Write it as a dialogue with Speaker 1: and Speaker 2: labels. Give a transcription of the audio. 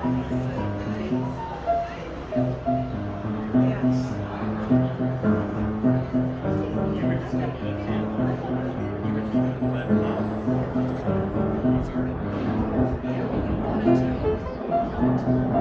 Speaker 1: Yes.
Speaker 2: You were just gonna eat him, or you were just gonna let him off?
Speaker 1: I wanted to. I wanted to.